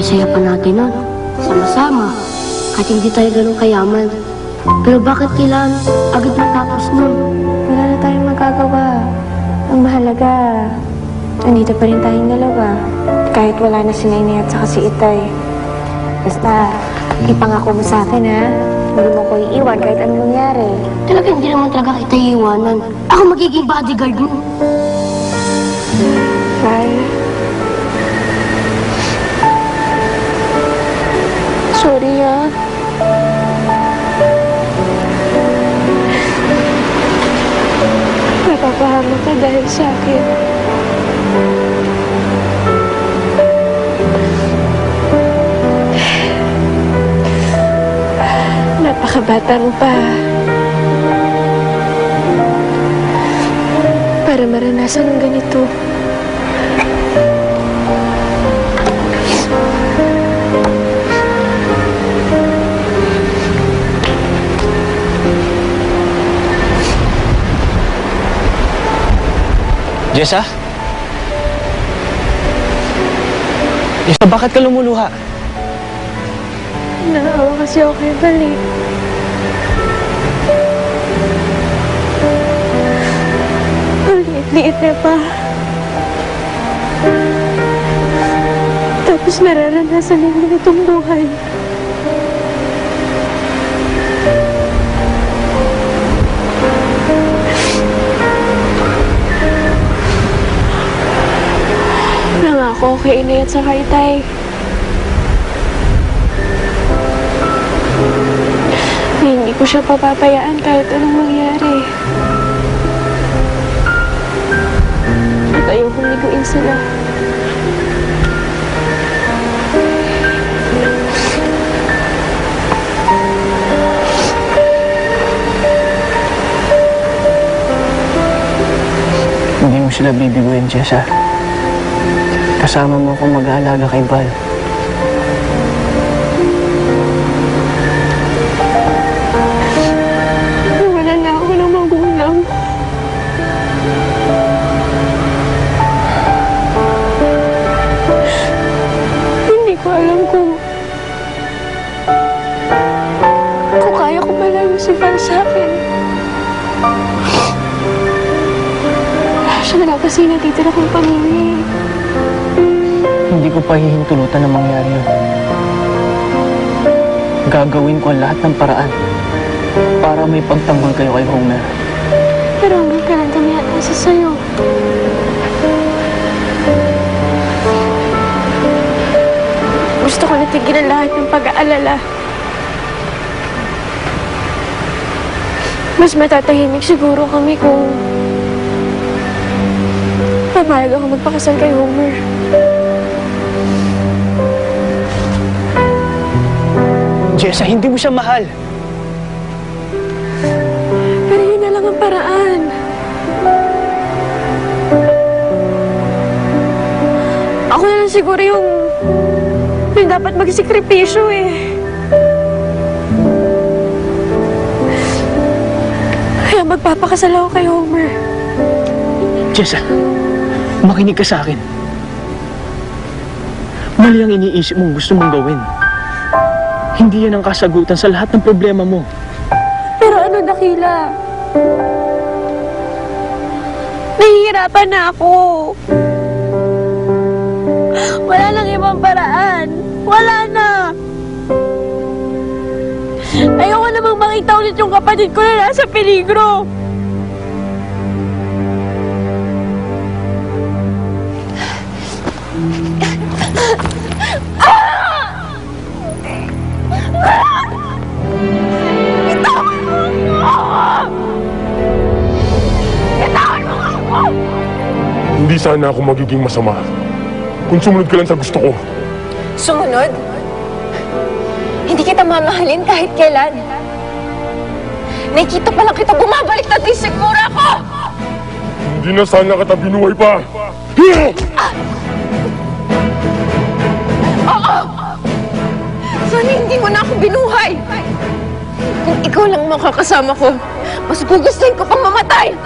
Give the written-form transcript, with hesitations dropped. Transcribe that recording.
Saya pa natin nun, sama-sama, kahit hindi tayo ganun kayaman. Pero bakit kailangan agad matapos nun? Wala na tayong magagawa. Ang mahalaga, andito pa rin tayong dalawa. Kahit wala na si Nainay at saka si Itay. Basta, ipangako mo sa akin, ha? Hindi mo ko iiwan kahit anong mangyari. Talaga hindi naman talaga kita iiwanan. Ako magiging bodyguard mo. Val. Sorry, ha? Napapahamak ka dahil sa akin. Napakabata mo pa. Para maranasan ng ganito. Jessa? Jessa, bakit ka lumuluha? Naawa kasi ako kay Val, eh. Ang liit-liit na pa. Tapos nararanasan niya itong buhay. Nangako kay Inay at saka Itay. Hindi ko siya papapayaan kahit anong mangyari. At ayokong liguin sila. Hindi mo sila bibiguin, Jessa. Kasama mo akong mag-aalaga kay Val. Wala na ako ng magulang. Hindi ko alam kung kaya ko malayo si Val sa akin. Siya na lang kasi natitira kong pamilya. Hindi ko pa hihintulutan na mangyari yun. Gagawin ko ang lahat ng paraan para may pagtanggol kayo kay Homer. Pero hanggang kailan kami atasa sa'yo? Gusto ko natigilan lahat ng pag-aalala. Mas matatahimik siguro kami kung pamayag ako magpakasal kay Homer. Jessa, hindi mo siya mahal. Pero yun na lang ang paraan. Ako na lang siguro yung dapat magsikripisyo, eh. Kaya magpapakasal ako kay Homer. Jessa, makinig ka sa akin. Mali ang iniisip mong gusto mong gawin. Hindi yan ang kasagutan sa lahat ng problema mo. Pero ano, Dakila? Nahihirapan na ako. Wala nang ibang paraan. Wala na. Ayoko namang makita ulit yung kapatid ko na nasa peligro. Hindi sana ako magiging masama kung sumunod ka lang sa gusto ko. Sumunod? Hindi kita mamahalin kahit kailan. Nakikita pa lang kita bumabalik na din sigmura ko! Hindi na sana kita binuhay pa. Sana hindi mo na ako binuhay! Kung ikaw lang makakasama ko, mas gugustuhin ko pang mamatay!